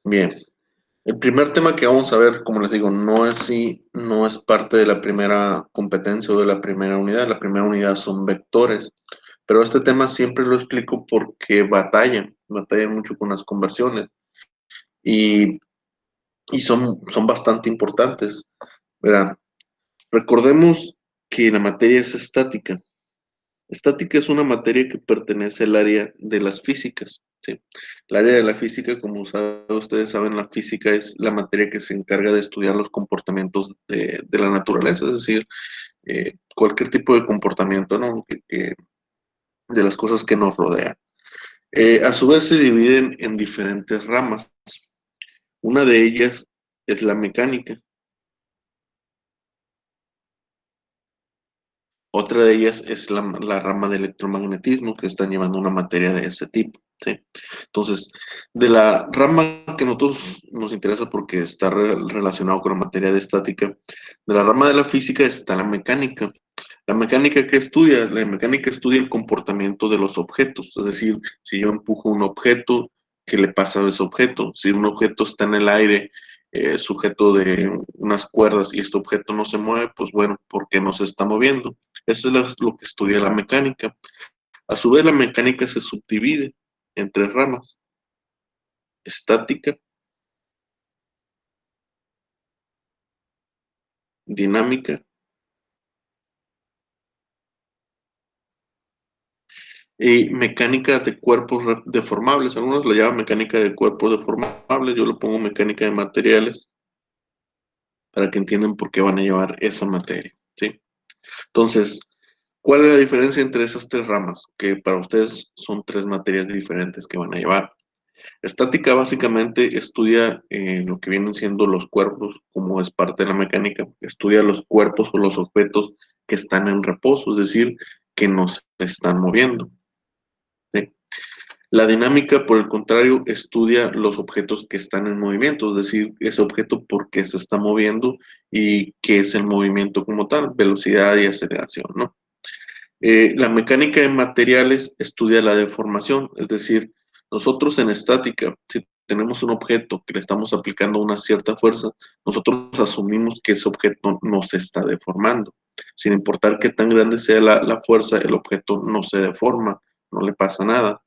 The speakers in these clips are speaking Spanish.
Bien. El primer tema que vamos a ver, como les digo, no es parte de la primera competencia o de la primera unidad. La primera unidad son vectores. Pero este tema siempre lo explico porque batallan mucho con las conversiones y, y son bastante importantes. Verán, recordemos que la materia es estática. Estática es una materia que pertenece al área de las físicas, ¿sí? El área de la física, como ustedes saben, la física es la materia que se encarga de estudiar los comportamientos de la naturaleza, es decir, cualquier tipo de comportamiento, ¿no? De las cosas que nos rodean. A su vez se dividen en diferentes ramas. Una de ellas es la mecánica. Otra de ellas es la rama de electromagnetismo, que están llevando una materia de ese tipo, ¿sí? Entonces, de la rama que a nosotros nos interesa porque está relacionado con la materia de estática, de la rama de la física está la mecánica. La mecánica que estudia, la mecánica estudia el comportamiento de los objetos, es decir, si yo empujo un objeto, ¿qué le pasa a ese objeto? Si un objeto está en el aire, sujeto de unas cuerdas y este objeto no se mueve, pues bueno, ¿por qué no se está moviendo? Eso es lo que estudia la mecánica. A su vez, la mecánica se subdivide en tres ramas: estática, dinámica y mecánica de cuerpos deformables. Algunos la llaman mecánica de cuerpos deformables, yo le pongo mecánica de materiales para que entiendan por qué van a llevar esa materia, ¿sí? Entonces, ¿cuál es la diferencia entre esas tres ramas? Que para ustedes son tres materias diferentes que van a llevar. Estática básicamente estudia lo que vienen siendo los cuerpos, como es parte de la mecánica, estudia los cuerpos o los objetos que están en reposo, es decir, que no se están moviendo, ¿sí? La dinámica, por el contrario, estudia los objetos que están en movimiento, es decir, ese objeto por qué se está moviendo y qué es el movimiento como tal, velocidad y aceleración, ¿no? La mecánica de materiales estudia la deformación, es decir, nosotros en estática, si tenemos un objeto que le estamos aplicando una cierta fuerza, nosotros asumimos que ese objeto no se está deformando. Sin importar qué tan grande sea la fuerza, el objeto no se deforma, no le pasa nada.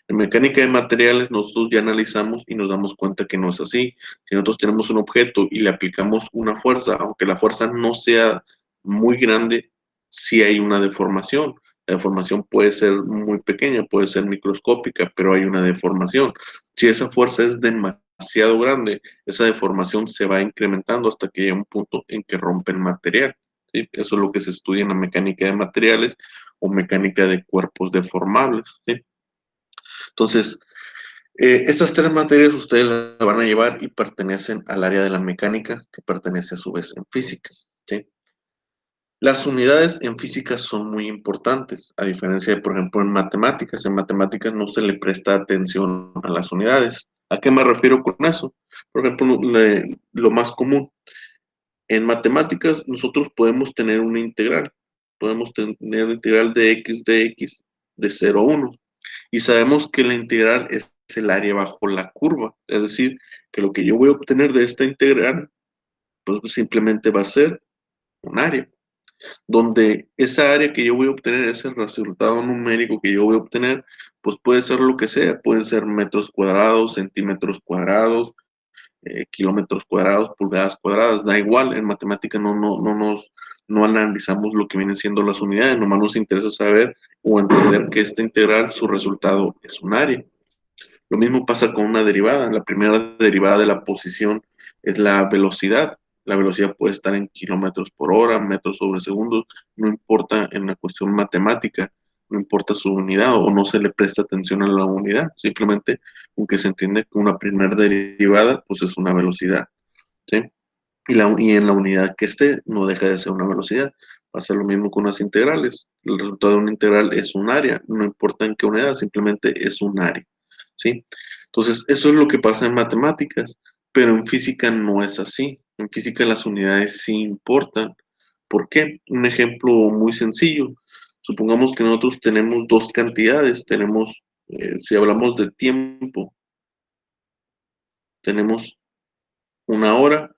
En mecánica de materiales, nosotros ya analizamos y nos damos cuenta que no es así. Si nosotros tenemos un objeto y le aplicamos una fuerza, aunque la fuerza no sea muy grande, sí hay una deformación. La deformación puede ser muy pequeña, puede ser microscópica, pero hay una deformación. Si esa fuerza es demasiado grande, esa deformación se va incrementando hasta que llega un punto en que rompe el material, ¿sí? Eso es lo que se estudia en la mecánica de materiales o mecánica de cuerpos deformables, ¿sí? Entonces, estas tres materias ustedes las van a llevar y pertenecen al área de la mecánica, que pertenece a su vez en física, ¿sí? Las unidades en física son muy importantes, a diferencia de, por ejemplo, en matemáticas. En matemáticas no se le presta atención a las unidades. ¿A qué me refiero con eso? Por ejemplo, lo más común. En matemáticas nosotros podemos tener una integral. Podemos tener una integral de x de 0 a 1. Y sabemos que la integral es el área bajo la curva. Es decir, que lo que yo voy a obtener de esta integral, pues simplemente va a ser un área, donde esa área que yo voy a obtener, ese resultado numérico que yo voy a obtener, pues puede ser lo que sea, pueden ser metros cuadrados, centímetros cuadrados, kilómetros cuadrados, pulgadas cuadradas, da igual, en matemática no analizamos lo que vienen siendo las unidades, nomás nos interesa saber o entender que esta integral, su resultado es un área. Lo mismo pasa con una derivada. La primera derivada de la posición es la velocidad. La velocidad puede estar en kilómetros por hora, metros sobre segundos, no importa en la cuestión matemática, no importa su unidad o no se le presta atención a la unidad, simplemente aunque se entiende que una primera derivada pues es una velocidad, ¿sí? Y en la unidad que esté no deja de ser una velocidad. Pasa lo mismo con las integrales. El resultado de una integral es un área, no importa en qué unidad, simplemente es un área, ¿sí? Entonces, eso es lo que pasa en matemáticas, pero en física no es así. En física las unidades sí importan. ¿Por qué? Un ejemplo muy sencillo. Supongamos que nosotros tenemos 2 cantidades. Si hablamos de tiempo, tenemos una hora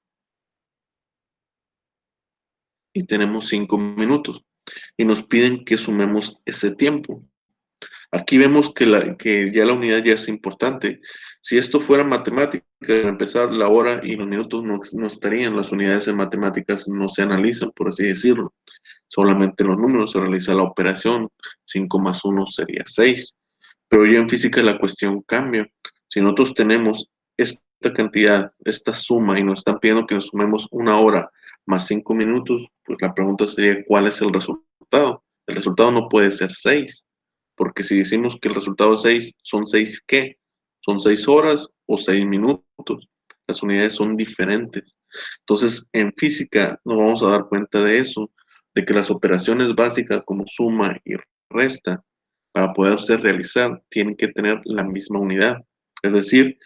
y tenemos 5 minutos. Y nos piden que sumemos ese tiempo. Aquí vemos que ya la unidad ya es importante. Si esto fuera matemática, para empezar, la hora y los minutos no estarían. Las unidades en matemáticas no se analizan, por así decirlo. Solamente los números, se realiza la operación. 5 más 1 sería 6. Pero ya en física la cuestión cambia. Si nosotros tenemos esta cantidad, esta suma, y nos están pidiendo que nos sumemos una hora más 5 minutos, pues la pregunta sería, ¿cuál es el resultado? El resultado no puede ser 6, porque si decimos que el resultado es 6, ¿son 6 qué? ¿Son 6 horas o 6 minutos? Las unidades son diferentes. Entonces, en física nos vamos a dar cuenta de eso, de que las operaciones básicas como suma y resta, para poderse realizar, tienen que tener la misma unidad. Es decir,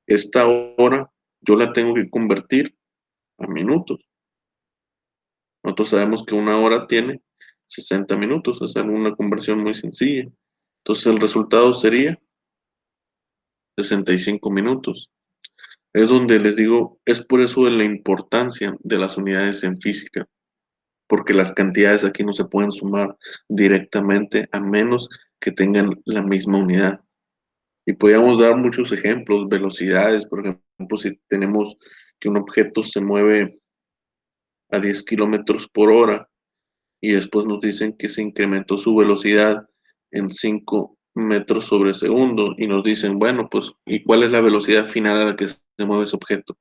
esta hora yo la tengo que convertir a minutos. Nosotros sabemos que una hora tiene 60 minutos, es una conversión muy sencilla. Entonces el resultado sería 65 minutos. Es donde les digo, es por eso de la importancia de las unidades en física, porque las cantidades aquí no se pueden sumar directamente a menos que tengan la misma unidad. Y podríamos dar muchos ejemplos, velocidades, por ejemplo, si tenemos que un objeto se mueve a 10 kilómetros por hora y después nos dicen que se incrementó su velocidad en 5 metros sobre segundo y nos dicen, bueno, pues, ¿y cuál es la velocidad final a la que se mueve ese objeto?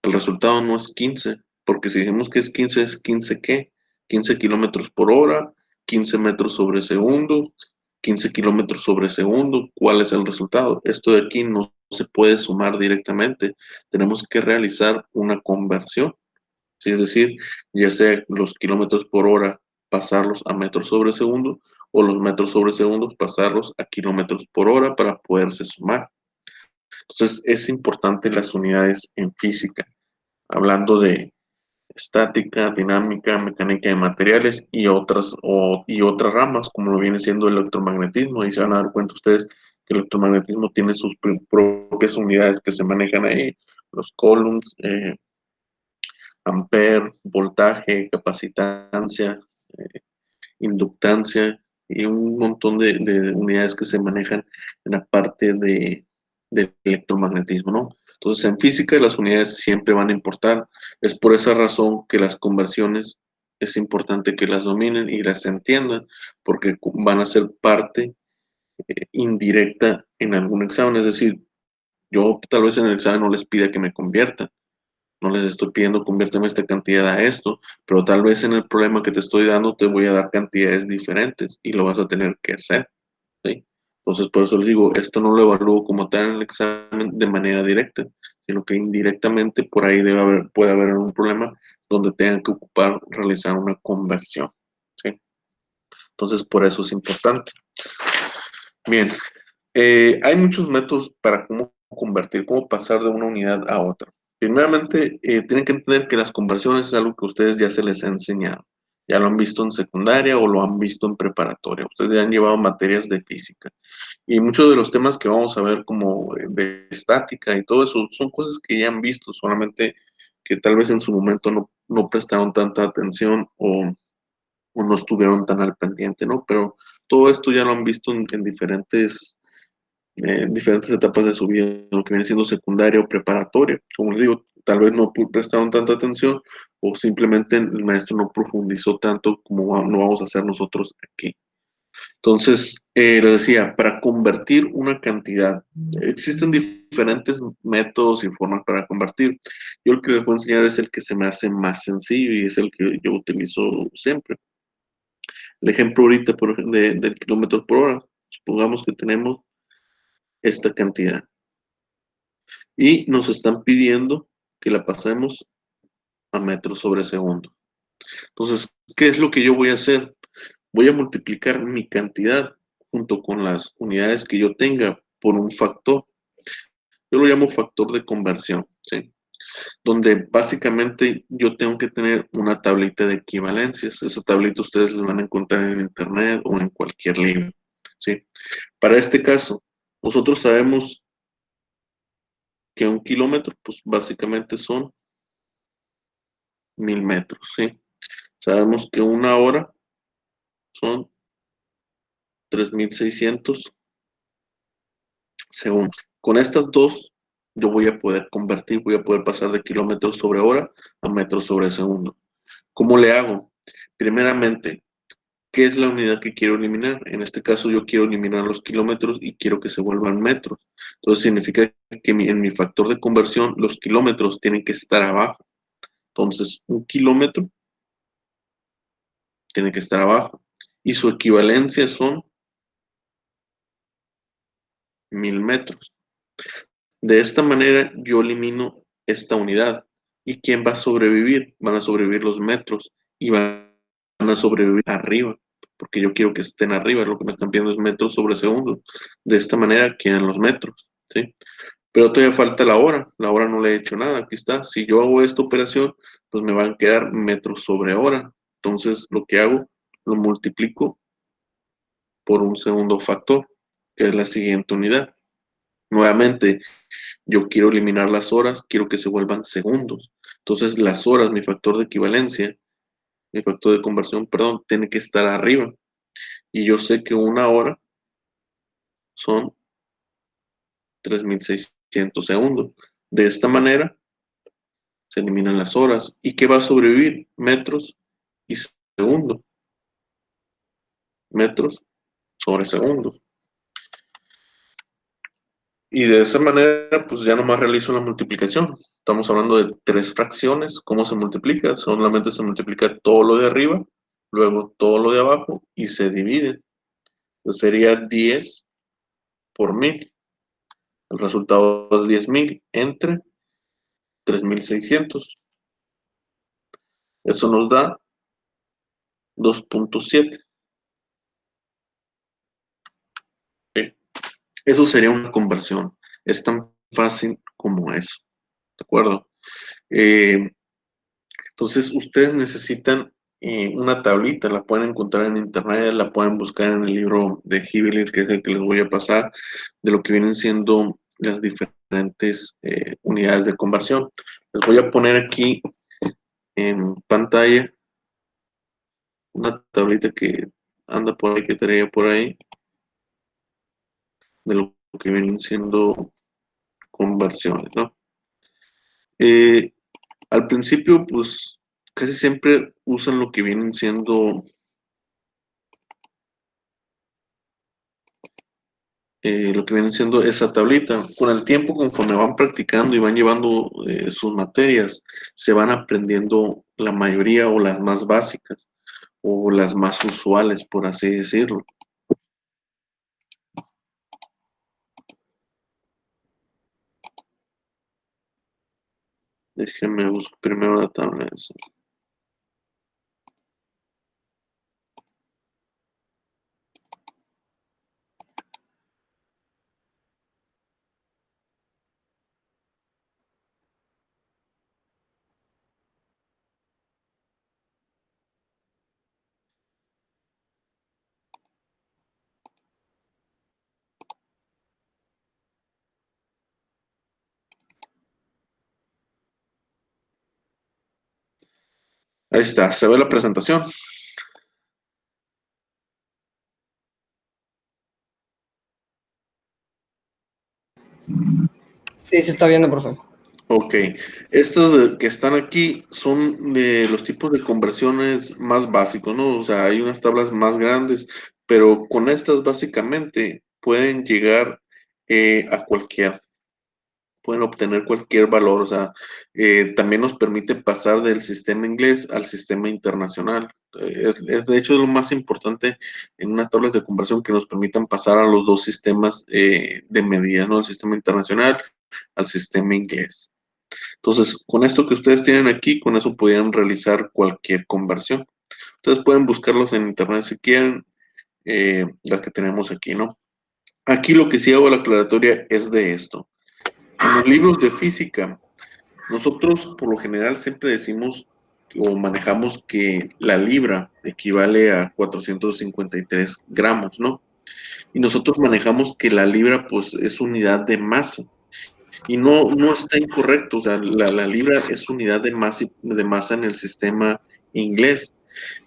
El resultado no es 15, porque si decimos que es 15 ¿qué? 15 kilómetros por hora, 15 metros sobre segundo, 15 kilómetros sobre segundo. ¿Cuál es el resultado? Esto de aquí no se puede sumar directamente. Tenemos que realizar una conversión. ¿Sí? Es decir, ya sea los kilómetros por hora pasarlos a metros sobre segundo o los metros sobre segundo pasarlos a kilómetros por hora para poderse sumar. Entonces, es importante las unidades en física, hablando de estática, dinámica, mecánica de materiales y otras ramas, como lo viene siendo el electromagnetismo. Y se van a dar cuenta ustedes que el electromagnetismo tiene sus propias unidades que se manejan ahí, los coulombs, ampere, voltaje, capacitancia, inductancia y un montón de unidades que se manejan en la parte del electromagnetismo, ¿no? Entonces, en física las unidades siempre van a importar. Es por esa razón que las conversiones es importante que las dominen y las entiendan, porque van a ser parte indirecta en algún examen. Es decir, yo tal vez en el examen no les pida que me conviertan, no les estoy pidiendo conviérteme esta cantidad a esto, pero tal vez en el problema que te estoy dando te voy a dar cantidades diferentes y lo vas a tener que hacer, ¿sí? Entonces, por eso les digo, esto no lo evalúo como tal en el examen de manera directa, sino que indirectamente por ahí puede haber un problema donde tengan que realizar una conversión, ¿sí? Entonces, por eso es importante. Bien, hay muchos métodos para cómo convertir, cómo pasar de una unidad a otra. Primeramente, tienen que entender que las conversiones es algo que a ustedes ya se les ha enseñado. Ya lo han visto en secundaria o lo han visto en preparatoria. Ustedes ya han llevado materias de física. Y muchos de los temas que vamos a ver como de estática y todo eso son cosas que ya han visto, solamente que tal vez en su momento no prestaron tanta atención o no estuvieron tan al pendiente, ¿no? Pero todo esto ya lo han visto en diferentes etapas de su vida, lo que viene siendo secundaria o preparatoria. Como les digo, tal vez no prestaron tanta atención o simplemente el maestro no profundizó tanto como no vamos a hacer nosotros aquí. Entonces, les decía, para convertir una cantidad, existen diferentes métodos y formas para convertir. Yo el que les voy a enseñar es el que se me hace más sencillo y es el que yo utilizo siempre. El ejemplo ahorita del kilómetro por hora. Supongamos que tenemos esta cantidad y nos están pidiendo que la pasemos a metros sobre segundo. Entonces, ¿qué es lo que yo voy a hacer? Voy a multiplicar mi cantidad junto con las unidades que yo tenga por un factor. Yo lo llamo factor de conversión, ¿sí? Donde básicamente yo tengo que tener una tablita de equivalencias. Esa tablita ustedes la van a encontrar en internet o en cualquier libro, ¿sí? Para este caso, nosotros sabemos que un kilómetro, pues básicamente son 1000 metros, ¿sí? Sabemos que una hora son 3600 segundos. Con estas dos, yo voy a poder convertir, voy a poder pasar de kilómetros sobre hora a metros sobre segundo. ¿Cómo le hago? Primeramente, ¿qué es la unidad que quiero eliminar? En este caso yo quiero eliminar los kilómetros y quiero que se vuelvan metros. Entonces significa que en mi factor de conversión los kilómetros tienen que estar abajo. Entonces un kilómetro tiene que estar abajo. Y su equivalencia son 1000 metros. De esta manera yo elimino esta unidad. ¿Y quién va a sobrevivir? Van a sobrevivir los metros y van a sobrevivir arriba, porque yo quiero que estén arriba, lo que me están pidiendo es metros sobre segundo. De esta manera quedan los metros, ¿sí? Pero todavía falta la hora no le he hecho nada, aquí está. Si yo hago esta operación, pues me van a quedar metros sobre hora. Entonces lo que hago, lo multiplico por un segundo factor, que es la siguiente unidad. Nuevamente, yo quiero eliminar las horas, quiero que se vuelvan segundos. Entonces, las horas, mi factor de equivalencia, mi factor de conversión, perdón, tiene que estar arriba. Y yo sé que una hora son 3600 segundos. De esta manera, se eliminan las horas. ¿Y qué va a sobrevivir? Metros y segundos. Metros sobre segundos. Y de esa manera, pues ya nomás realizo la multiplicación. Estamos hablando de tres fracciones. ¿Cómo se multiplica? Solamente se multiplica todo lo de arriba, luego todo lo de abajo y se divide. Entonces sería 10 por 1000. El resultado es 10.000 entre 3600. Eso nos da 2.7. ¿Sí? Eso sería una conversión. Es tan fácil como eso. ¿De acuerdo? Eh, Entonces, ustedes necesitan una tablita, la pueden encontrar en internet, la pueden buscar en el libro de Hibbeler, que es el que les voy a pasar, de lo que vienen siendo las diferentes unidades de conversión. Les voy a poner aquí en pantalla una tablita que anda por ahí, que traía por ahí, de lo que vienen siendo conversiones, ¿no? Eh, Al principio, pues, casi siempre usan lo que vienen siendo lo que viene siendo esa tablita. Con el tiempo, conforme van practicando y van llevando sus materias, se van aprendiendo la mayoría o las más básicas o las más usuales, por así decirlo. Déjenme buscar primero la tabla esa. Ahí está, se ve la presentación. Sí, se está viendo, profe. Ok, estas que están aquí son de los tipos de conversiones más básicos, ¿no? O sea, hay unas tablas más grandes, pero con estas básicamente pueden llegar a cualquier, pueden obtener cualquier valor, o sea, también nos permite pasar del sistema inglés al sistema internacional. De hecho es lo más importante en unas tablas de conversión que nos permitan pasar a los dos sistemas de medida, ¿no? El sistema internacional al sistema inglés. Entonces, con esto que ustedes tienen aquí, con eso pudieran realizar cualquier conversión. Ustedes pueden buscarlos en internet si quieren, las que tenemos aquí, ¿no? Aquí lo que sí hago la aclaratoria es de esto. En los libros de física, nosotros por lo general siempre decimos o manejamos que la libra equivale a 453 gramos, ¿no? Y nosotros manejamos que la libra pues es unidad de masa. Y no está incorrecto, o sea, la libra es unidad de masa en el sistema inglés.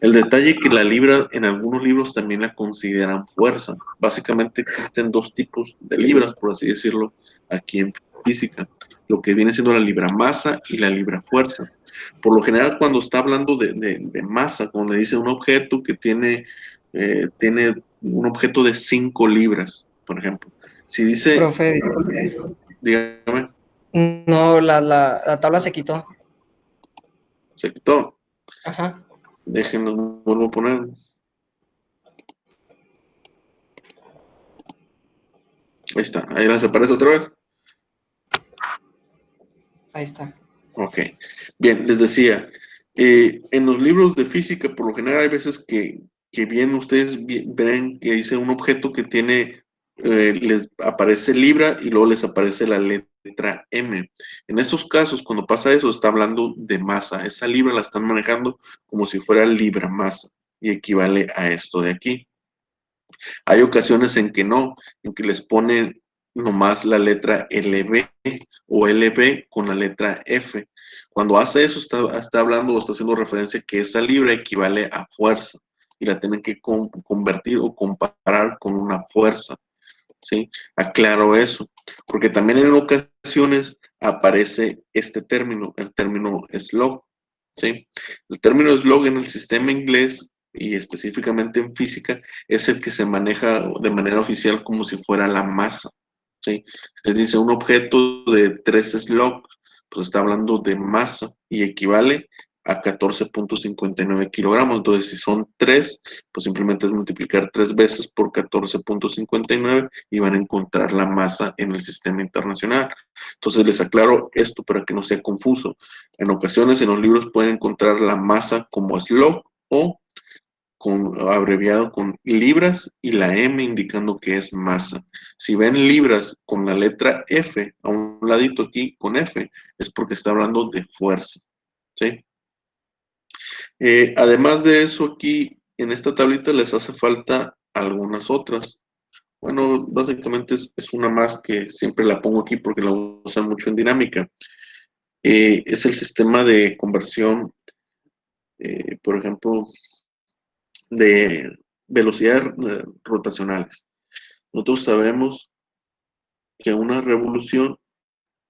El detalle es que la libra en algunos libros también la consideran fuerza. Básicamente existen dos tipos de libras, por así decirlo, aquí en física. Lo que viene siendo la libra masa y la libra fuerza. Por lo general, cuando está hablando de masa, cuando le dice un objeto que tiene un objeto de 5 libras, por ejemplo. Si dice, Profe, disculpe. dígame, No, la tabla se quitó. se quitó. Ajá. Déjenlo, vuelvo a poner. Ahí está, ahí las aparece otra vez. Ahí está. Ok, bien, les decía, en los libros de física, por lo general, hay veces que bien ustedes ven que dice un objeto que tiene, les aparece libra y luego les aparece la letra M. En esos casos, cuando pasa eso, está hablando de masa. Esa libra la están manejando como si fuera libra masa y equivale a esto de aquí. Hay ocasiones en que no, en que les ponen nomás la letra LB o LB con la letra F. Cuando hace eso, está hablando o está haciendo referencia que esa libra equivale a fuerza y la tienen que convertir o comparar con una fuerza. ¿Sí? Aclaro eso, porque también en ocasiones aparece este término, el término slug. ¿Sí? El término slug en el sistema inglés y específicamente en física es el que se maneja de manera oficial como si fuera la masa. ¿Sí? Se dice un objeto de 3 slugs, pues está hablando de masa y equivale a 14.59 kilogramos. Entonces, si son 3, pues simplemente es multiplicar 3 veces por 14.59 y van a encontrar la masa en el sistema internacional. Entonces, les aclaro esto para que no sea confuso. En ocasiones en los libros pueden encontrar la masa como slug o abreviado con libras y la M indicando que es masa. Si ven libras con la letra F a un ladito aquí con F, es porque está hablando de fuerza. ¿Sí? Además de eso, aquí en esta tablita les hace falta algunas otras. Bueno, básicamente es una más que siempre la pongo aquí porque la usan mucho en dinámica. Es el sistema de conversión, por ejemplo, de velocidades rotacionales. Nosotros sabemos que una revolución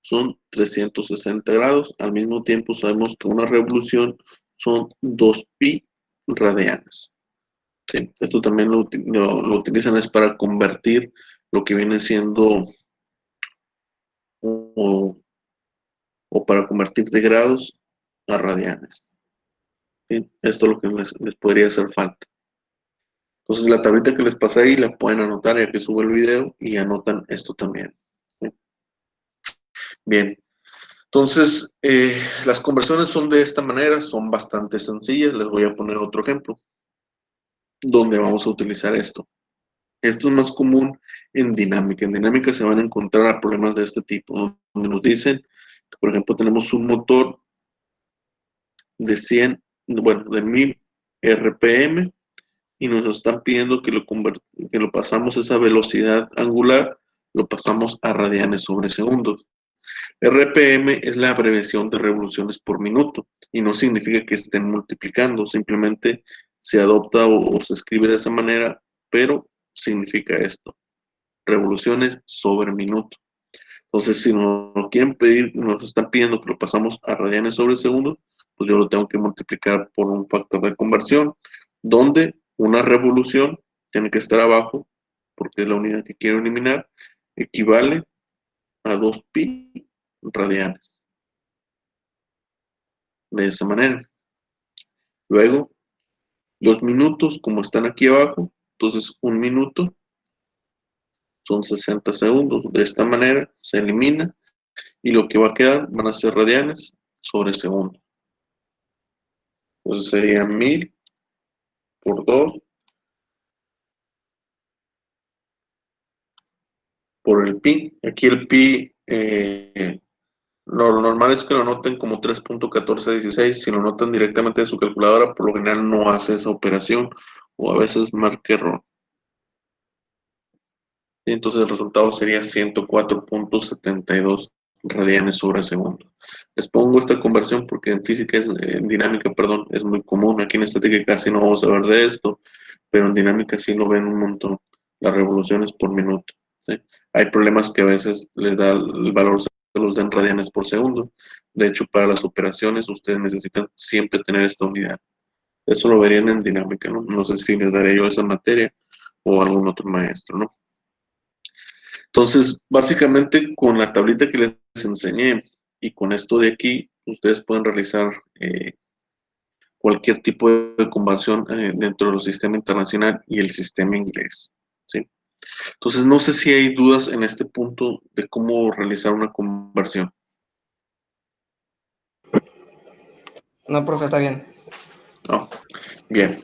son 360 grados, al mismo tiempo sabemos que una revolución son 2pi radianes. ¿Sí? Esto también lo utilizan es para convertir lo que viene siendo o, o para convertir de grados a radianes. ¿Sí? Esto es lo que les podría hacer falta. Entonces la tablita que les pasé ahí la pueden anotar ya que subo el video y anotan esto también. ¿Sí? Bien, entonces las conversiones son de esta manera, son bastante sencillas. Les voy a poner otro ejemplo donde vamos a utilizar esto. Esto es más común en dinámica. En dinámica se van a encontrar problemas de este tipo, donde nos dicen que, por ejemplo, tenemos un motor de 100, bueno, de 1000 RPM y nos están pidiendo que lo pasamos esa velocidad angular, lo pasamos a radianes sobre segundos. RPM es la abreviación de revoluciones por minuto y no significa que estén multiplicando, simplemente se adopta o se escribe de esa manera, pero significa esto, revoluciones sobre minuto. Entonces, si nos quieren pedir, nos están pidiendo que lo pasamos a radianes sobre segundo, pues yo lo tengo que multiplicar por un factor de conversión, donde una revolución tiene que estar abajo, porque es la unidad que quiero eliminar, equivale a 2pi radianes. De esa manera. Luego, los minutos, como están aquí abajo, entonces un minuto son 60 segundos. De esta manera se elimina y lo que va a quedar van a ser radianes sobre segundo. Entonces sería 1000 por 2 por el pi. Aquí el pi, lo normal es que lo noten como 3.1416. Si lo notan directamente de su calculadora, por lo general no hace esa operación o a veces marca error. Y entonces el resultado sería 104.72 radianes sobre segundo. Les pongo esta conversión porque en física, en dinámica, perdón, es muy común. Aquí en estática casi no vamos a ver de esto, pero en dinámica sí lo ven un montón, las revoluciones por minuto. ¿Sí? Hay problemas que a veces les da el valor, se los den radianes por segundo. De hecho, para las operaciones ustedes necesitan siempre tener esta unidad. Eso lo verían en dinámica, ¿no? No sé si les daré yo esa materia o algún otro maestro, ¿no? Entonces, básicamente con la tablita que les enseñé y con esto de aquí, ustedes pueden realizar cualquier tipo de conversión dentro del sistema internacional y el sistema inglés, ¿sí? Entonces, no sé si hay dudas en este punto de cómo realizar una conversión. No, profe, está bien. No. Bien.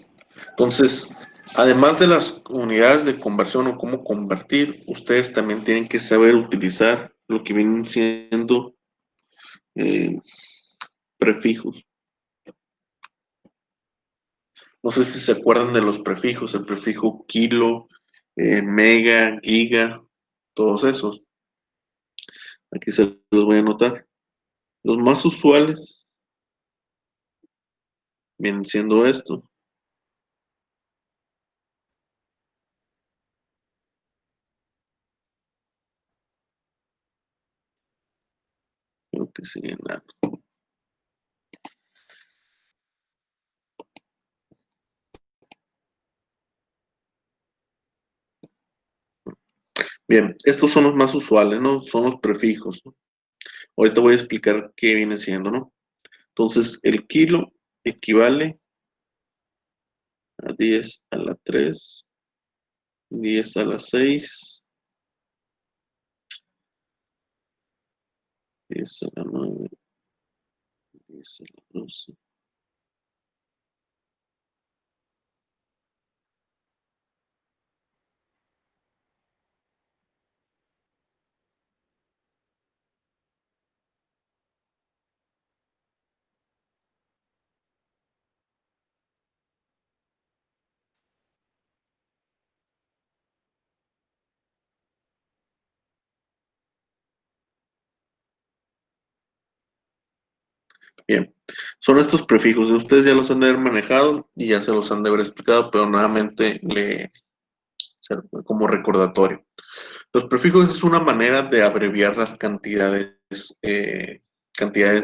Entonces, además de las unidades de conversión o cómo convertir, ustedes también tienen que saber utilizar lo que vienen siendo eh, prefijos. No sé si se acuerdan de los prefijos, el prefijo kilo, mega, giga, todos esos. Aquí se los voy a anotar. Los más usuales vienen siendo estos. Creo que siguen nada. Bien, estos son los más usuales, ¿no? Son los prefijos, ¿no? Ahorita voy a explicar qué viene siendo, ¿no? Entonces, el kilo equivale a 10 a la 3, 10 a la 6, 10 a la 9, 10 a la 12. Bien, son estos prefijos. Ustedes ya los han de haber manejado y ya se los han de haber explicado, pero nuevamente como recordatorio. Los prefijos es una manera de abreviar las cantidades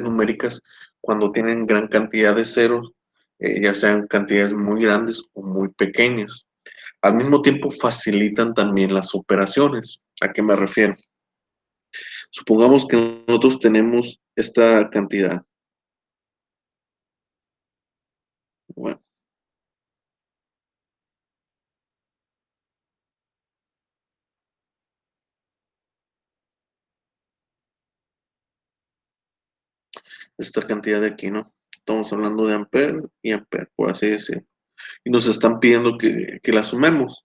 numéricas cuando tienen gran cantidad de ceros, ya sean cantidades muy grandes o muy pequeñas. Al mismo tiempo facilitan también las operaciones. ¿A qué me refiero? Supongamos que nosotros tenemos esta cantidad. Bueno, esta cantidad de aquí, ¿no? Estamos hablando de amper y amper, por así decirlo. Y nos están pidiendo que la sumemos.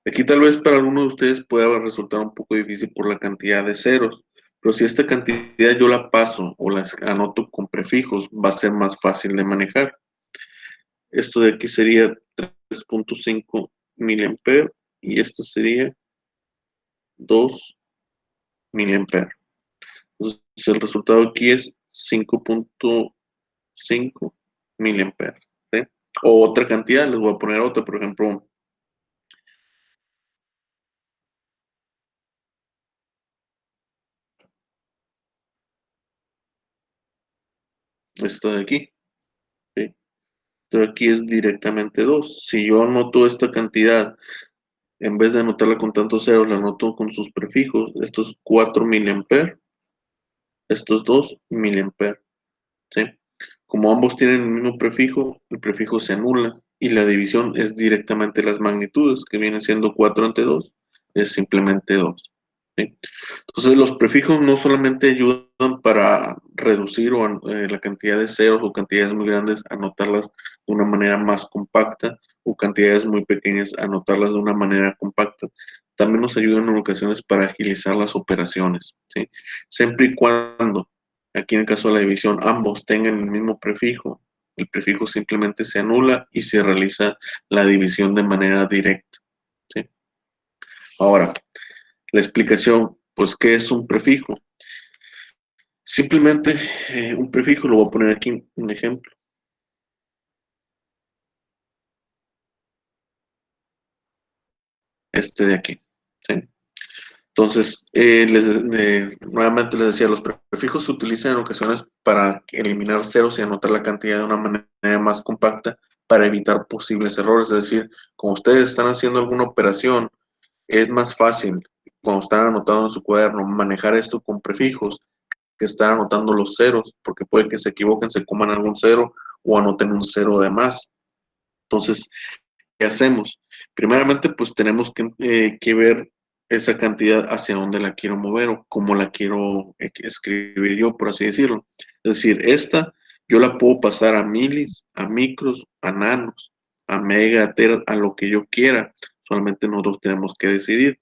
Aquí tal vez para algunos de ustedes pueda resultar un poco difícil por la cantidad de ceros, pero si esta cantidad yo la paso o la anoto con prefijos, va a ser más fácil de manejar. Esto de aquí sería 3.5 miliamperes y esto sería 2 miliamperes. Entonces el resultado aquí es 5.5 miliamperes. ¿Sí? O otra cantidad, les voy a poner otra, por ejemplo, esta de aquí. ¿Sí? Entonces aquí es directamente 2. Si yo anoto esta cantidad, en vez de anotarla con tantos ceros, la anoto con sus prefijos. Esto es 4 miliamperes, estos 2 miliamperes. ¿Sí? Como ambos tienen el mismo prefijo, el prefijo se anula y la división es directamente las magnitudes, que viene siendo 4 entre 2, es simplemente 2. ¿Sí? Entonces los prefijos no solamente ayudan para reducir la cantidad de ceros o cantidades muy grandes, anotarlas de una manera más compacta o cantidades muy pequeñas, anotarlas de una manera compacta. También nos ayudan en ocasiones para agilizar las operaciones, ¿sí? Siempre y cuando, aquí en el caso de la división, ambos tengan el mismo prefijo, el prefijo simplemente se anula y se realiza la división de manera directa, ¿sí? Ahora, la explicación, pues, ¿qué es un prefijo? Simplemente un prefijo, lo voy a poner aquí un ejemplo. Este de aquí, ¿sí? Entonces, nuevamente les decía, los prefijos se utilizan en ocasiones para eliminar ceros y anotar la cantidad de una manera más compacta para evitar posibles errores. Es decir, como ustedes están haciendo alguna operación, es más fácil cuando están anotando en su cuaderno manejar esto con prefijos que estar anotando los ceros, porque puede que se equivoquen, se coman algún cero o anoten un cero de más. Entonces, ¿qué hacemos? Primeramente, pues tenemos que ver esa cantidad hacia dónde la quiero mover o cómo la quiero escribir yo, por así decirlo. Es decir, esta yo la puedo pasar a milis, a micros, a nanos, a mega, a teras, a lo que yo quiera. Solamente nosotros tenemos que decidir.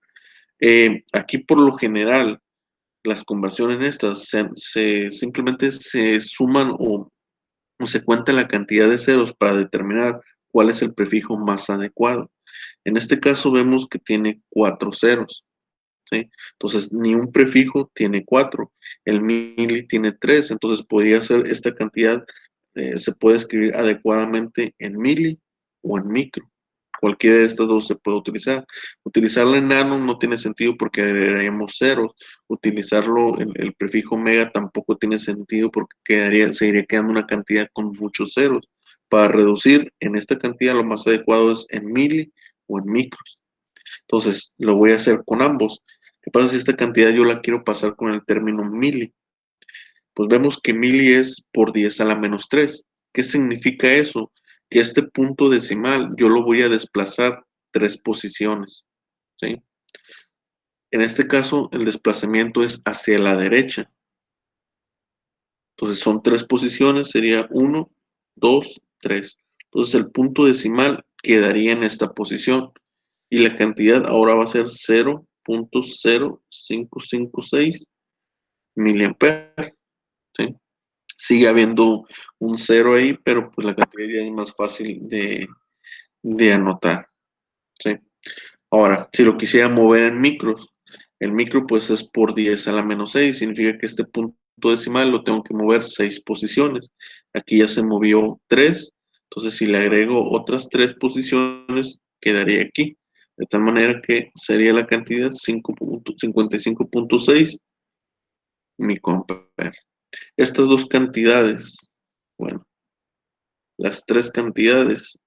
Aquí por lo general, las conversiones estas simplemente se suman o se cuenta la cantidad de ceros para determinar cuál es el prefijo más adecuado. En este caso vemos que tiene 4 ceros, ¿sí? Entonces, ni un prefijo tiene 4, el mili tiene 3, entonces podría ser esta cantidad, se puede escribir adecuadamente en mili o en micro. Cualquiera de estas dos se puede utilizar. Utilizarlo en nano no tiene sentido porque agregaríamos ceros. Utilizarlo, el prefijo mega tampoco tiene sentido porque se iría quedando una cantidad con muchos ceros. Para reducir en esta cantidad, lo más adecuado es en mili o en micros. Entonces, lo voy a hacer con ambos. ¿Qué pasa si esta cantidad yo la quiero pasar con el término mili? Pues vemos que mili es por 10 a la menos 3. ¿Qué significa eso? Que este punto decimal yo lo voy a desplazar 3 posiciones, ¿sí? En este caso, el desplazamiento es hacia la derecha. Entonces, son 3 posiciones, sería 1, 2, 3. Entonces, el punto decimal quedaría en esta posición. Y la cantidad ahora va a ser 0.0556 miliamperes, ¿sí? Sigue habiendo un cero ahí, pero pues la cantidad ya es más fácil de anotar, ¿sí? Ahora, si lo quisiera mover en micros, el micro pues es por 10 a la menos 6, significa que este punto decimal lo tengo que mover 6 posiciones. Aquí ya se movió 3, entonces si le agrego otras 3 posiciones, quedaría aquí. De tal manera que sería la cantidad 55.6 microamperes. Estas dos cantidades, bueno, las tres cantidades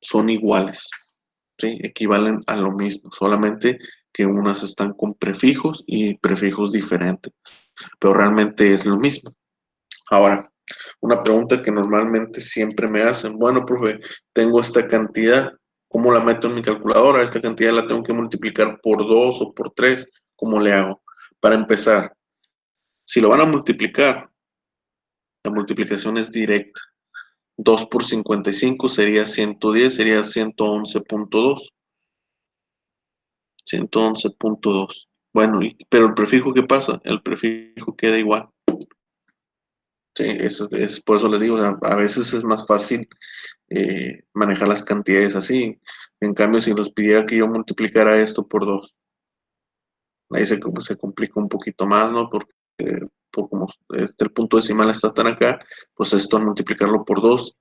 son iguales, ¿sí? Equivalen a lo mismo, solamente que unas están con prefijos y prefijos diferentes, pero realmente es lo mismo. Ahora, una pregunta que normalmente siempre me hacen, bueno, profe, tengo esta cantidad, ¿cómo la meto en mi calculadora? Esta cantidad la tengo que multiplicar por 2 o por 3, ¿cómo le hago? Para empezar, si lo van a multiplicar, la multiplicación es directa. 2 por 55 sería 110, sería 111.2. 111.2. Bueno, pero el prefijo, ¿qué pasa? El prefijo queda igual. Sí, por eso les digo, o sea, a veces es más fácil manejar las cantidades así. En cambio, si los pidiera que yo multiplicara esto por 2, ahí se complica un poquito más, ¿no? Porque como el punto decimal está tan acá, pues esto al multiplicarlo por 2,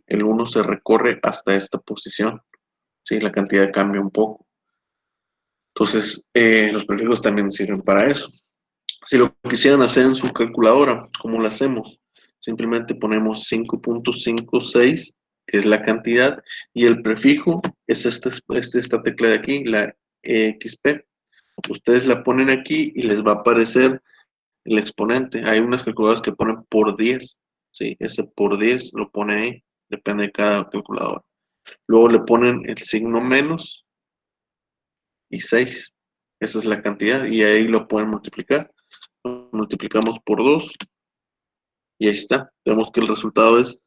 el 1 se recorre hasta esta posición. Sí, la cantidad cambia un poco. Entonces, los prefijos también sirven para eso. Si lo quisieran hacer en su calculadora, ¿cómo lo hacemos? Simplemente ponemos 5.56, que es la cantidad, y el prefijo es esta tecla de aquí, la XP. Ustedes la ponen aquí y les va a aparecer el exponente. Hay unas calculadoras que ponen por 10, ¿sí? Ese por 10 lo pone ahí, depende de cada calculadora. Luego le ponen el signo menos y 6. Esa es la cantidad y ahí lo pueden multiplicar. Lo multiplicamos por 2 y ahí está. Vemos que el resultado es,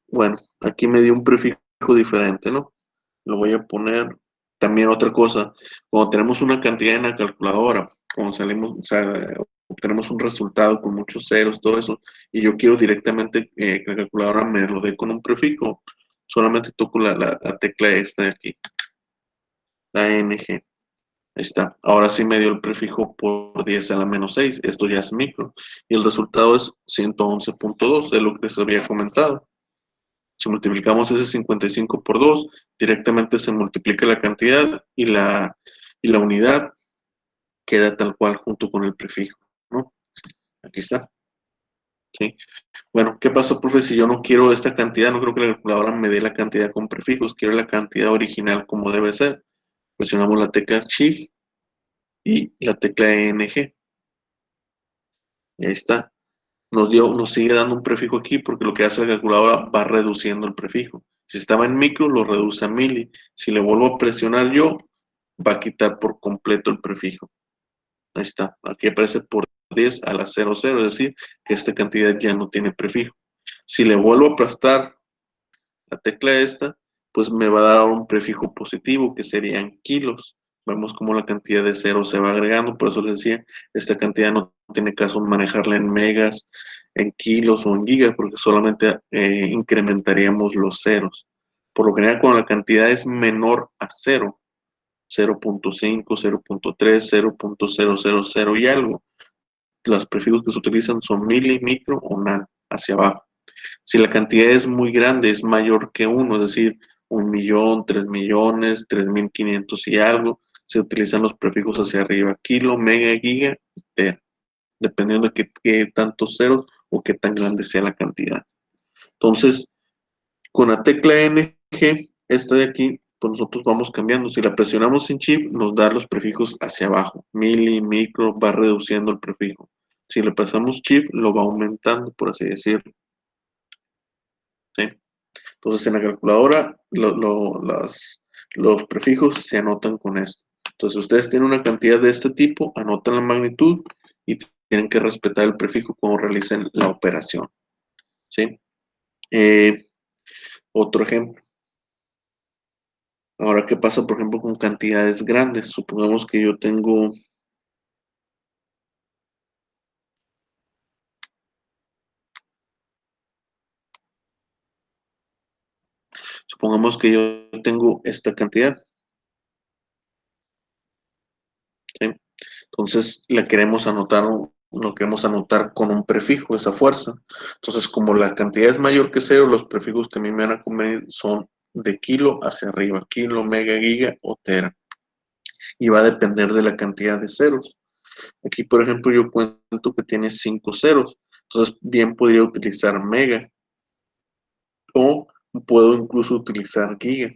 bueno, aquí me dio un prefijo diferente, ¿no? Lo voy a poner. También otra cosa, cuando tenemos una cantidad en la calculadora, cuando salimos, o sea, obtenemos un resultado con muchos ceros, todo eso, y yo quiero directamente que la calculadora me lo dé con un prefijo, solamente toco la tecla esta de aquí, la NG. Ahí está. Ahora sí me dio el prefijo por 10 a la menos 6. Esto ya es micro. Y el resultado es 111.2, es lo que les había comentado. Si multiplicamos ese 55 por 2, directamente se multiplica la cantidad y la unidad queda tal cual junto con el prefijo, ¿no? Aquí está. ¿Sí? Bueno, ¿qué pasa, profe? Si yo no quiero esta cantidad, no creo que la calculadora me dé la cantidad con prefijos, quiero la cantidad original como debe ser. Presionamos la tecla Shift y la tecla ENG. Y ahí está. Nos sigue dando un prefijo aquí porque lo que hace la calculadora va reduciendo el prefijo. Si estaba en micro, lo reduce a mili. Si le vuelvo a presionar yo, va a quitar por completo el prefijo. Ahí está. Aquí aparece por 10 a la 00, es decir, que esta cantidad ya no tiene prefijo. Si le vuelvo a aplastar la tecla esta, pues me va a dar un prefijo positivo que serían kilos. Vemos cómo la cantidad de cero se va agregando, por eso les decía, esta cantidad no tiene caso manejarla en megas, en kilos o en gigas, porque solamente incrementaríamos los ceros. Por lo general, cuando la cantidad es menor a cero, 0.5, 0.3, 0.000 y algo, los prefijos que se utilizan son mili, micro o nan, hacia abajo. Si la cantidad es muy grande, es mayor que uno, es decir, 1.000.000, 3.000.000, 3.500 y algo, se utilizan los prefijos hacia arriba, kilo, mega, giga, tera, dependiendo de qué tantos ceros o qué tan grande sea la cantidad. Entonces, con la tecla NG, esta de aquí, pues nosotros vamos cambiando. Si la presionamos sin shift, nos da los prefijos hacia abajo. Mili, micro, va reduciendo el prefijo. Si le presionamos shift, lo va aumentando, por así decirlo. ¿Sí? Entonces, en la calculadora, los prefijos se anotan con esto. Entonces, ustedes tienen una cantidad de este tipo, anotan la magnitud y tienen que respetar el prefijo cuando realicen la operación. ¿Sí? Otro ejemplo. Ahora, ¿qué pasa, por ejemplo, con cantidades grandes? Supongamos que yo tengo, supongamos que yo tengo esta cantidad, ¿sí? Entonces, lo queremos anotar con un prefijo, esa fuerza. Entonces, como la cantidad es mayor que cero, los prefijos que a mí me van a convenir son de kilo hacia arriba, kilo, mega, giga o tera. Y va a depender de la cantidad de ceros. Aquí, por ejemplo, yo cuento que tiene 5 ceros. Entonces, bien podría utilizar mega o puedo incluso utilizar giga.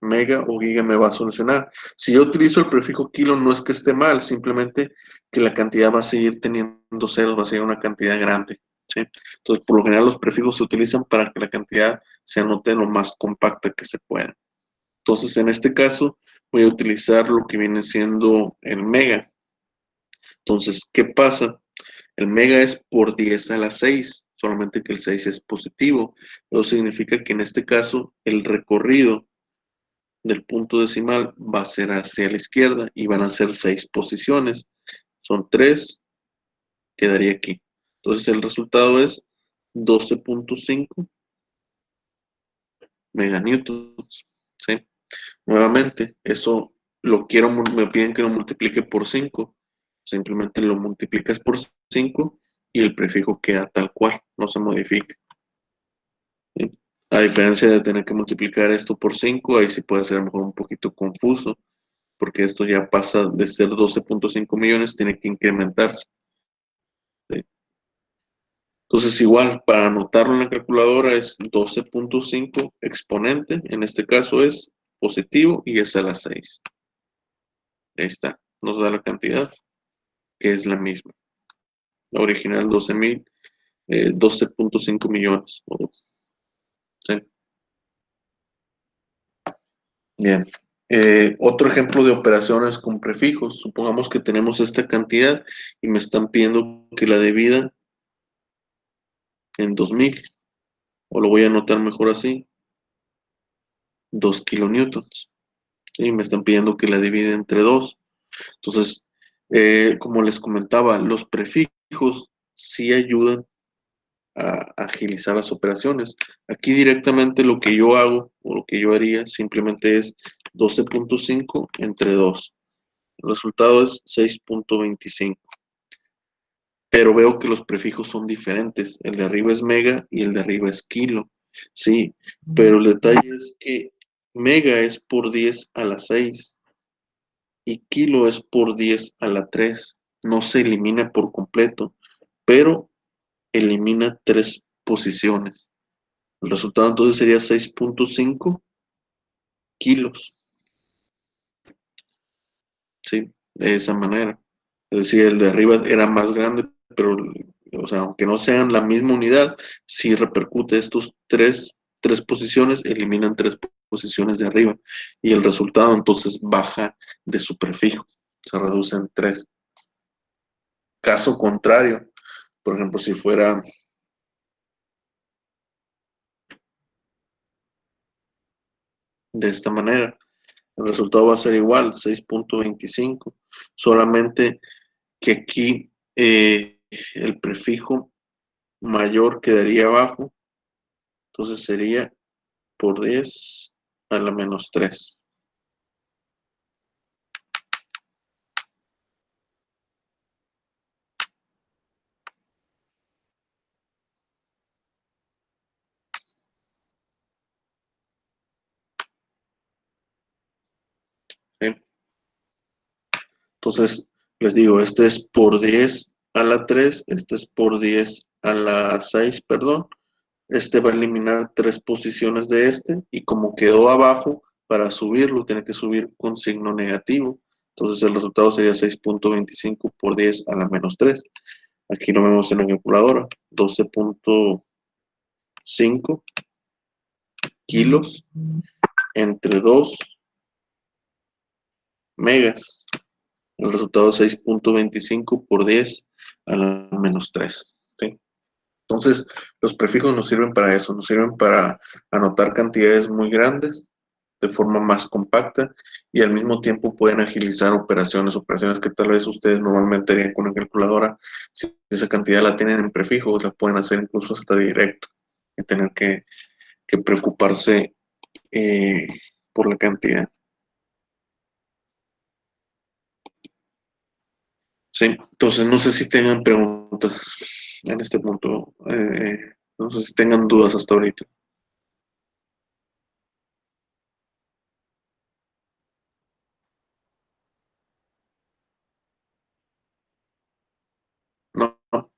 Mega o giga me va a solucionar. Si yo utilizo el prefijo kilo, no es que esté mal, simplemente que la cantidad va a seguir teniendo ceros, va a ser una cantidad grande. ¿Sí? Entonces, por lo general, los prefijos se utilizan para que la cantidad se anote lo más compacta que se pueda. Entonces, en este caso, voy a utilizar lo que viene siendo el mega. Entonces, ¿qué pasa? El mega es por 10 a la 6, solamente que el 6 es positivo. Eso significa que en este caso el recorrido del punto decimal va a ser hacia la izquierda y van a ser 6 posiciones. Son 3, quedaría aquí. Entonces el resultado es 12.5 meganewtons. ¿Sí? Nuevamente, eso me piden que lo multiplique por 5. Simplemente lo multiplicas por 5 y el prefijo queda tal cual, no se modifica. ¿Sí? A diferencia de tener que multiplicar esto por 5, ahí sí puede ser a lo mejor un poquito confuso, porque esto ya pasa de ser 12.5 millones, tiene que incrementarse. ¿Sí? Entonces, igual, para anotarlo en la calculadora es 12.5 exponente, en este caso es positivo y es a la 6. Ahí está, nos da la cantidad, que es la misma. La original 12.5 millones. ¿Sí? Bien. Otro ejemplo de operaciones con prefijos. Supongamos que tenemos esta cantidad y me están pidiendo que la divida en 2000. O lo voy a anotar mejor así. 2 kilonewtons. Y me están pidiendo que la divida entre 2. Entonces, como les comentaba, los prefijos sí ayudan a agilizar las operaciones. Aquí directamente lo que yo hago o lo que yo haría simplemente es 12.5 entre 2. El resultado es 6.25. Pero veo que los prefijos son diferentes. El de arriba es mega y el de arriba es kilo. Sí, pero el detalle es que mega es por 10 a la 6 y kilo es por 10 a la 3. No se elimina por completo, pero elimina 3 posiciones. El resultado entonces sería 6.5 kilos. Sí, de esa manera. Es decir, el de arriba era más grande, pero, o sea, aunque no sean la misma unidad, sí repercute estos tres posiciones, eliminan 3 posiciones de arriba. Y el resultado entonces baja de su prefijo, se reduce en 3. Caso contrario, por ejemplo, si fuera de esta manera, el resultado va a ser igual, 6.25, solamente que aquí el prefijo mayor quedaría abajo, entonces sería por 10 a la menos 3. ¿Sí? Entonces, les digo, este es por 10 a la 3, este es por 10 a la 6, perdón. Este va a eliminar 3 posiciones de este y como quedó abajo, para subirlo tiene que subir con signo negativo. Entonces el resultado sería 6.25 por 10 a la menos 3. Aquí lo vemos en la calculadora, 12.5 kilos entre 2 megas. El resultado es 6.25 por 10 a la menos 3. ¿Sí? Entonces, los prefijos nos sirven para eso, nos sirven para anotar cantidades muy grandes de forma más compacta y al mismo tiempo pueden agilizar operaciones que tal vez ustedes normalmente harían con una calculadora. Si esa cantidad la tienen en prefijos, la pueden hacer incluso hasta directo y tener que preocuparse eh, por la cantidad. Sí, entonces no sé si tengan preguntas en este punto. No sé si tengan dudas hasta ahorita. No, no.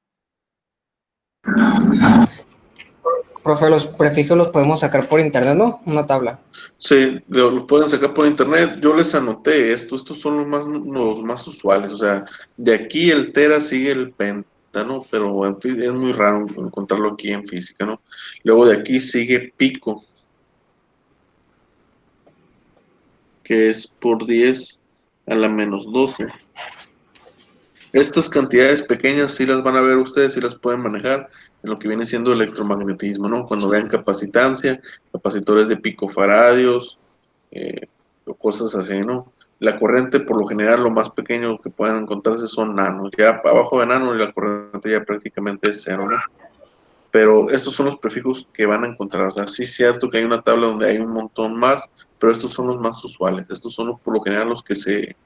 Profe, los prefijos los podemos sacar por internet, ¿no? Una tabla. Sí, lo pueden sacar por internet. Yo les anoté estos son los más usuales. O sea, de aquí el tera sigue el penta, ¿no? Pero es muy raro encontrarlo aquí en física, ¿no? Luego de aquí sigue pico, que es por 10 a la menos 12. Estas cantidades pequeñas sí las van a ver ustedes, sí las pueden manejar en lo que viene siendo electromagnetismo, ¿no? Cuando vean capacitancia, capacitores de picofaradios, o cosas así, ¿no? La corriente, por lo general, lo más pequeño que puedan encontrarse son nanos. Ya abajo de nanos la corriente ya prácticamente es cero, ¿no? Pero estos son los prefijos que van a encontrar. O sea, sí es cierto que hay una tabla donde hay un montón más, pero estos son los más usuales. Estos son por lo general los que se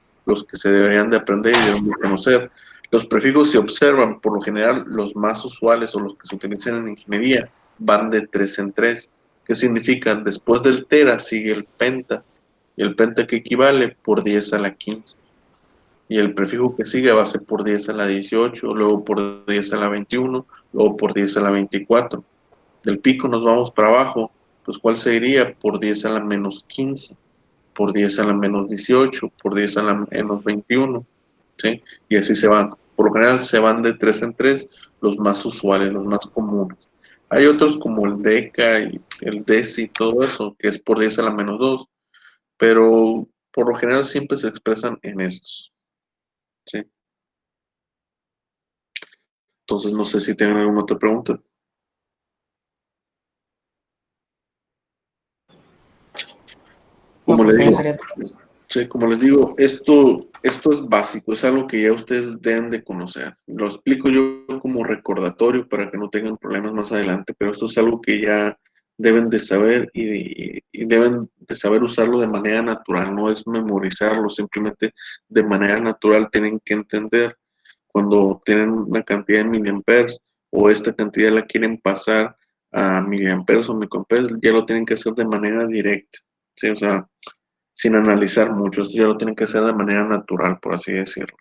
deberían de aprender y deben de conocer. Los prefijos se observan, por lo general, los más usuales o los que se utilizan en ingeniería van de 3 en 3. ¿Qué significa? Después del tera sigue el penta. Y el penta que equivale por 10 a la 15. Y el prefijo que sigue va a ser por 10 a la 18, luego por 10 a la 21, luego por 10 a la 24. Del pico nos vamos para abajo, pues ¿cuál sería? Por 10 a la menos 15, por 10 a la menos 18, por 10 a la menos 21, ¿sí? Y así se van. Por lo general se van de 3 en 3 los más usuales, los más comunes. Hay otros como el deca y el deci y todo eso, que es por 10 a la menos 2, pero por lo general siempre se expresan en estos, ¿sí? Entonces no sé si tienen alguna otra pregunta. No, Como le profe, ya digo, sería. sí, como les digo, esto es básico, es algo que ya ustedes deben de conocer. Lo explico yo como recordatorio para que no tengan problemas más adelante, pero esto es algo que ya deben de saber y deben de saber usarlo de manera natural, no es memorizarlo, simplemente de manera natural tienen que entender cuando tienen una cantidad de miliamperes o esta cantidad la quieren pasar a miliamperes o microamperes, ya lo tienen que hacer de manera directa, ¿sí? O sea, sin analizar mucho, esto ya lo tienen que hacer de manera natural, por así decirlo.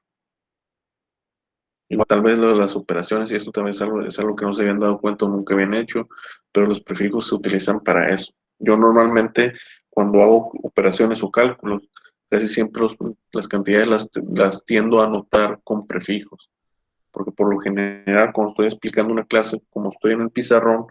Igual tal vez lo de las operaciones, y esto también es algo que no se habían dado cuenta o nunca habían hecho, pero los prefijos se utilizan para eso. Yo normalmente, cuando hago operaciones o cálculos, casi siempre las cantidades las tiendo a anotar con prefijos, porque por lo general, cuando estoy explicando una clase, como estoy en el pizarrón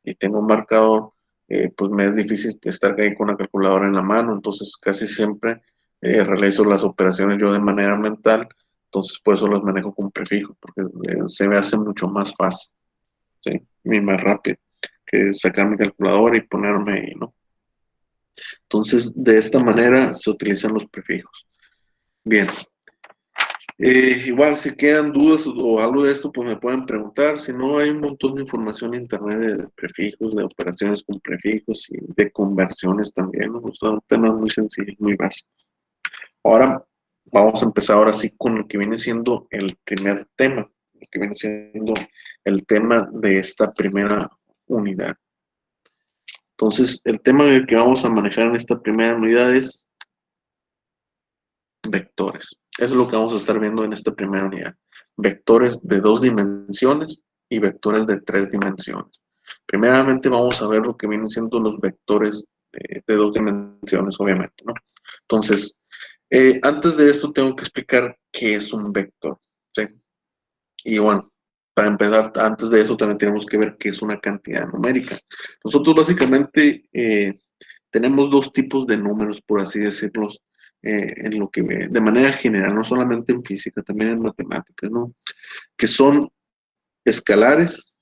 y tengo un marcador, pues me es difícil estar ahí con la calculadora en la mano, entonces casi siempre realizo las operaciones yo de manera mental, entonces por eso las manejo con prefijos, porque se me hace mucho más fácil, ¿sí? Y más rápido que sacar mi calculadora y ponerme ahí, ¿no? Entonces, de esta manera se utilizan los prefijos. Bien, igual, si quedan dudas o algo de esto, pues me pueden preguntar. Si no, hay un montón de información en internet de prefijos, de operaciones con prefijos y de conversiones también, ¿no? Son temas muy sencillos, muy básicos. Ahora vamos a empezar ahora sí con lo que viene siendo el primer tema, lo que viene siendo el tema de esta primera unidad. Entonces, el tema que vamos a manejar en esta primera unidad es vectores. Eso es lo que vamos a estar viendo en esta primera unidad. Vectores de 2 dimensiones y vectores de 3 dimensiones. Primeramente vamos a ver lo que vienen siendo los vectores de 2 dimensiones, obviamente, ¿no? Entonces, antes de esto tengo que explicar qué es un vector, ¿sí? Y bueno, para empezar, antes de eso también tenemos que ver qué es una cantidad numérica. Nosotros básicamente tenemos dos tipos de números, por así decirlo, en lo que de manera general, no solamente en física, también en matemáticas, ¿no? Que son escalares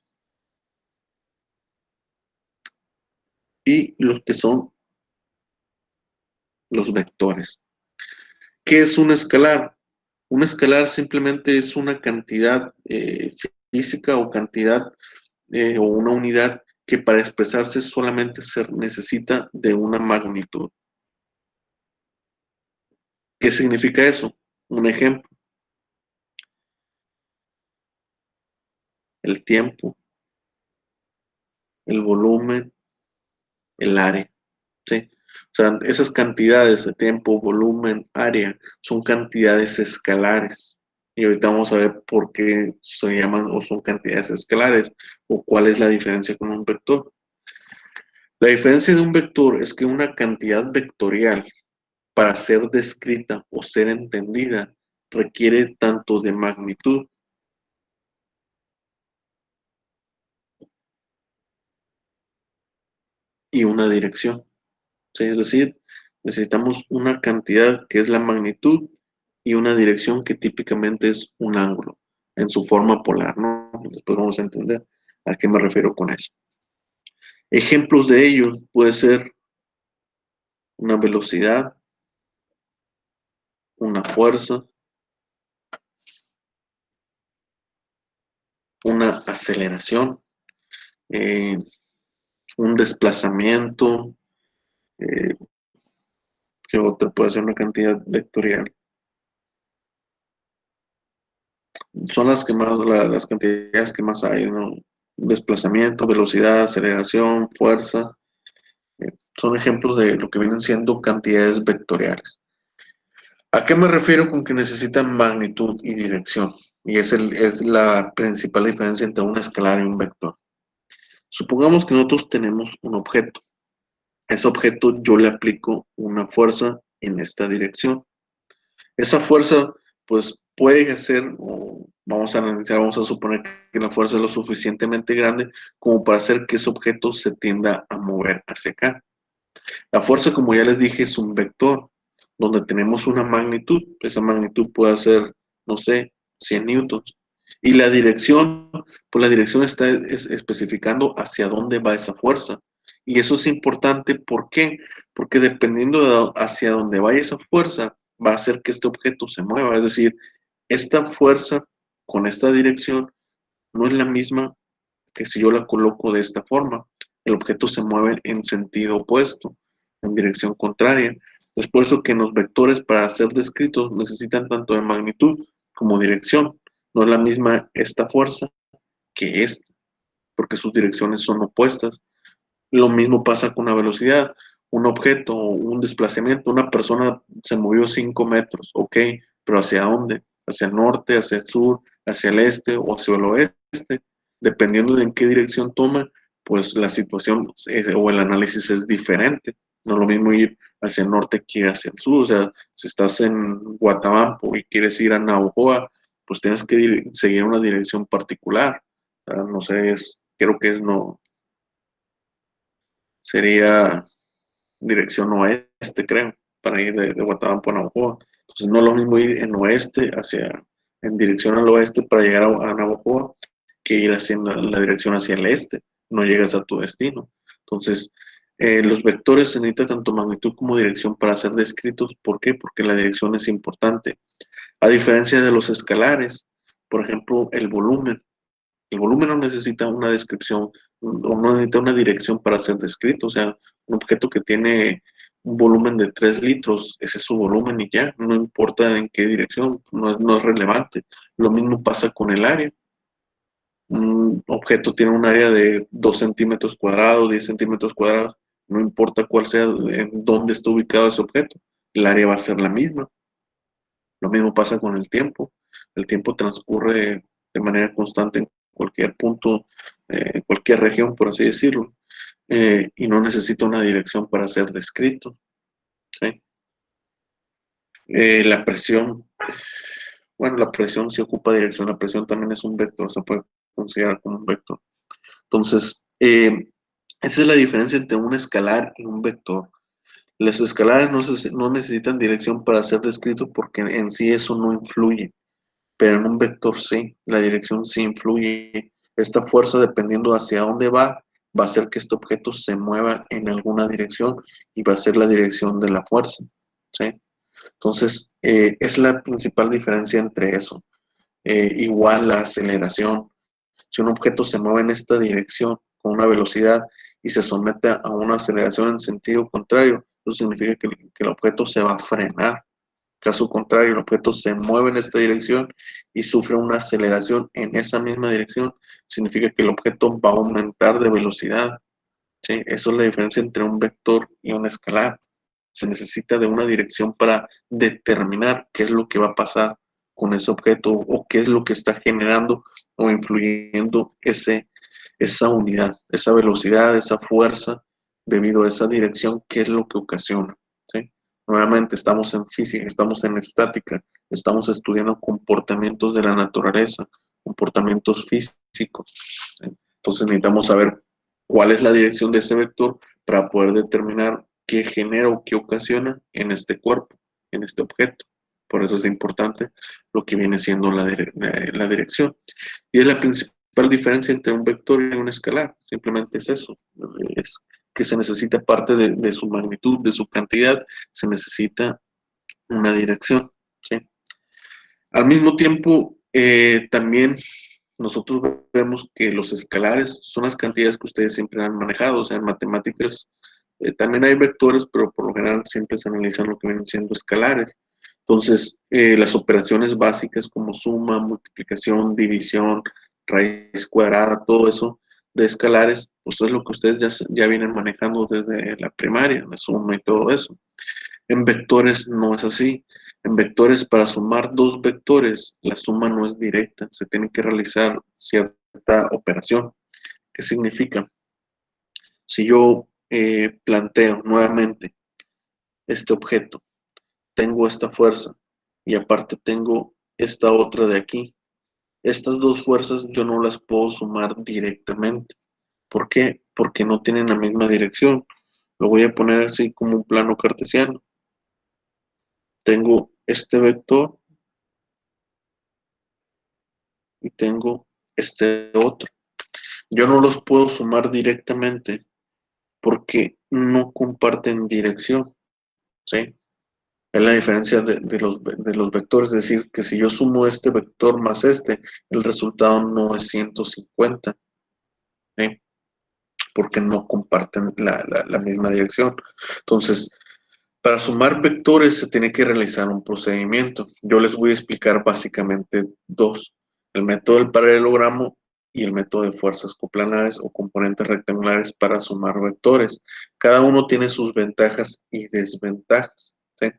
y los que son los vectores. ¿Qué es un escalar? Un escalar simplemente es una cantidad física o cantidad o una unidad que para expresarse solamente se necesita de una magnitud. ¿Qué significa eso? Un ejemplo, el tiempo, el volumen, el área, ¿sí? O sea, esas cantidades de tiempo, volumen, área, son cantidades escalares. Y ahorita vamos a ver por qué se llaman o son cantidades escalares o cuál es la diferencia con un vector. La diferencia de un vector es que una cantidad vectorial, para ser descrita o ser entendida, requiere tanto de magnitud y una dirección. ¿Sí? Es decir, necesitamos una cantidad que es la magnitud y una dirección que típicamente es un ángulo en su forma polar, ¿no? Después vamos a entender a qué me refiero con eso. Ejemplos de ello puede ser una velocidad, una fuerza, una aceleración, eh, un desplazamiento, eh, que otra puede ser una cantidad vectorial. Son las que más, las cantidades que más hay, ¿no? Desplazamiento, velocidad, aceleración, fuerza, son ejemplos de lo que vienen siendo cantidades vectoriales. ¿A qué me refiero con que necesitan magnitud y dirección? Y es la principal diferencia entre un escalar y un vector. Supongamos que nosotros tenemos un objeto. Ese objeto yo le aplico una fuerza en esta dirección. Esa fuerza, pues puede ser, o vamos a analizar, vamos a suponer que la fuerza es lo suficientemente grande como para hacer que ese objeto se tienda a mover hacia acá. La fuerza, como ya les dije, es un vector, donde tenemos una magnitud. Esa magnitud puede ser, no sé, 100 newtons. Y la dirección, pues la dirección está especificando hacia dónde va esa fuerza. Y eso es importante, ¿por qué? Porque dependiendo de hacia dónde vaya esa fuerza, va a hacer que este objeto se mueva. Es decir, esta fuerza con esta dirección no es la misma que si yo la coloco de esta forma. el objeto se mueve en sentido opuesto, en dirección contraria. Es por eso que los vectores para ser descritos necesitan tanto de magnitud como dirección. No es la misma esta fuerza que esta, porque sus direcciones son opuestas. Lo mismo pasa con la velocidad. Un objeto, un desplazamiento, una persona se movió 5 metros, ok, pero ¿hacia dónde? ¿Hacia el norte, hacia el sur, hacia el este o hacia el oeste? Dependiendo de en qué dirección toma, pues la situación o el análisis es diferente. No es lo mismo ir hacia el norte que ir hacia el sur. O sea, si estás en Guatabampo y quieres ir a Navojoa, pues tienes que seguir una dirección particular. No sé, creo que es no, sería dirección oeste, creo, para ir de Guatabampo a Navojoa. Entonces no es lo mismo ir en oeste en dirección al oeste para llegar a Navojoa que ir haciendo la dirección hacia el este. No llegas a tu destino. Entonces, los vectores se necesitan tanto magnitud como dirección para ser descritos. ¿Por qué? Porque la dirección es importante. A diferencia de los escalares, por ejemplo, el volumen. El volumen no necesita una descripción o no necesita una dirección para ser descrito. O sea, un objeto que tiene un volumen de 3 litros, ese es su volumen y ya, no importa en qué dirección, no es relevante. Lo mismo pasa con el área. Un objeto tiene un área de 2 centímetros cuadrados, 10 centímetros cuadrados, no importa cuál sea, en dónde está ubicado ese objeto, el área va a ser la misma. Lo mismo pasa con el tiempo. El tiempo transcurre de manera constante en cualquier punto, en cualquier región, por así decirlo, y no necesita una dirección para ser descrito. ¿Sí? La presión, bueno, la presión sí ocupa dirección, la presión también es un vector, se puede considerar como un vector. Entonces, esa es la diferencia entre un escalar y un vector. Los escalares no necesitan dirección para ser descritos porque en sí eso no influye. Pero en un vector sí, la dirección sí influye. Esta fuerza, dependiendo hacia dónde va a hacer que este objeto se mueva en alguna dirección y va a ser la dirección de la fuerza. ¿Sí? Entonces, es la principal diferencia entre eso. Igual la aceleración. Si un objeto se mueve en esta dirección con una velocidad y se somete a una aceleración en sentido contrario, eso significa que el objeto se va a frenar. Caso contrario, el objeto se mueve en esta dirección y sufre una aceleración en esa misma dirección, significa que el objeto va a aumentar de velocidad. ¿Sí? Eso es la diferencia entre un vector y un escalar. Se necesita de una dirección para determinar qué es lo que va a pasar con ese objeto o qué es lo que está generando o influyendo esa unidad, esa velocidad, esa fuerza debido a esa dirección, qué es lo que ocasiona. ¿Sí? Nuevamente, estamos en física, estamos en estática, estamos estudiando comportamientos de la naturaleza, comportamientos físicos. ¿Sí? Entonces necesitamos saber cuál es la dirección de ese vector para poder determinar qué genera o qué ocasiona en este cuerpo, en este objeto. Por eso es importante lo que viene siendo la dirección. Y es la principal diferencia entre un vector y un escalar. Simplemente es eso. Es que se necesita parte de su magnitud, de su cantidad, se necesita una dirección. ¿Sí? Al mismo tiempo, también nosotros vemos que los escalares son las cantidades que ustedes siempre han manejado. O sea, en matemáticas también hay vectores, pero por lo general siempre se analizan lo que vienen siendo escalares. Entonces, las operaciones básicas como suma, multiplicación, división, raíz cuadrada, todo eso de escalares, pues es lo que ustedes ya vienen manejando desde la primaria, la suma y todo eso. En vectores no es así. En vectores, para sumar dos vectores, la suma no es directa, se tiene que realizar cierta operación. ¿Qué significa? Si yo planteo nuevamente este objeto, tengo esta fuerza y aparte tengo esta otra de aquí, estas dos fuerzas yo no las puedo sumar directamente. ¿Por qué? Porque no tienen la misma dirección. Lo voy a poner así como un plano cartesiano. Tengo este vector y tengo este otro. Yo no los puedo sumar directamente porque no comparten dirección, ¿sí? Es la diferencia de los vectores, es decir, que si yo sumo este vector más este, el resultado no es 150, ¿sí? porque no comparten la misma dirección. Entonces, para sumar vectores se tiene que realizar un procedimiento. Yo les voy a explicar básicamente dos: el método del paralelogramo y el método de fuerzas coplanares o componentes rectangulares para sumar vectores. Cada uno tiene sus ventajas y desventajas, ¿sí?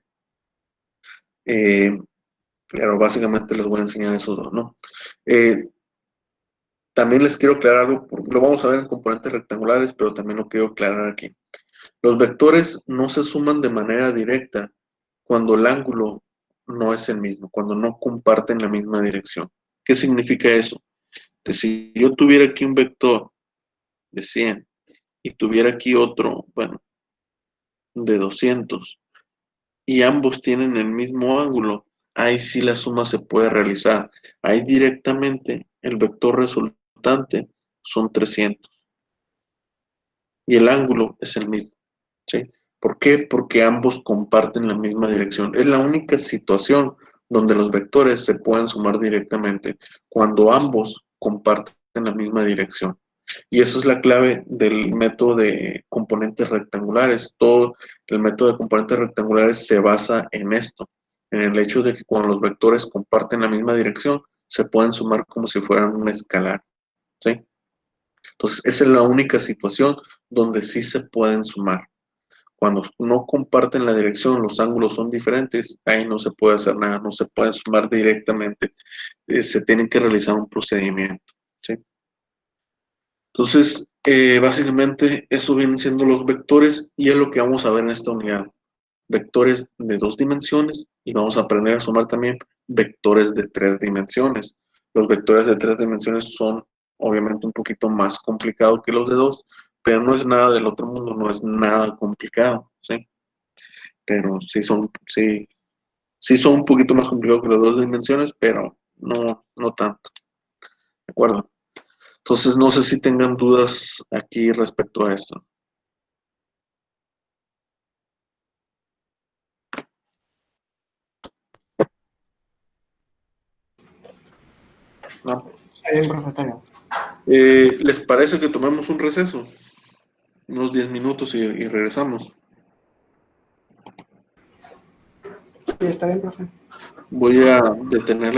Pero básicamente les voy a enseñar esos dos, ¿no? También les quiero aclarar algo, lo vamos a ver en componentes rectangulares, pero también lo quiero aclarar aquí. Los vectores no se suman de manera directa cuando el ángulo no es el mismo, cuando no comparten la misma dirección. ¿Qué significa eso? Que si yo tuviera aquí un vector de 100 y tuviera aquí otro, bueno, de 200, y ambos tienen el mismo ángulo, ahí sí la suma se puede realizar. Ahí directamente el vector resultante son 300 y el ángulo es el mismo, ¿sí? ¿Por qué? Porque ambos comparten la misma dirección. Es la única situación donde los vectores se pueden sumar directamente, cuando ambos comparten la misma dirección. Y eso es la clave del método de componentes rectangulares. Todo el método de componentes rectangulares se basa en esto, en el hecho de que cuando los vectores comparten la misma dirección, se pueden sumar como si fueran un escalar, ¿sí? Entonces, esa es la única situación donde sí se pueden sumar. Cuando no comparten la dirección, los ángulos son diferentes, ahí no se puede hacer nada, no se pueden sumar directamente, se tiene que realizar un procedimiento, ¿sí? Entonces, básicamente eso vienen siendo los vectores y es lo que vamos a ver en esta unidad. Vectores de 2 dimensiones y vamos a aprender a sumar también vectores de 3 dimensiones. Los vectores de 3 dimensiones son obviamente un poquito más complicados que los de 2, pero no es nada del otro mundo, no es nada complicado, ¿sí? Pero sí son un poquito más complicados que las 2 dimensiones, pero no tanto, ¿de acuerdo? Entonces, no sé si tengan dudas aquí respecto a esto. ¿No? Está bien, profe, está bien. ¿Les parece que tomemos un receso? Unos 10 minutos y regresamos. Sí, está bien, profe. Voy a detener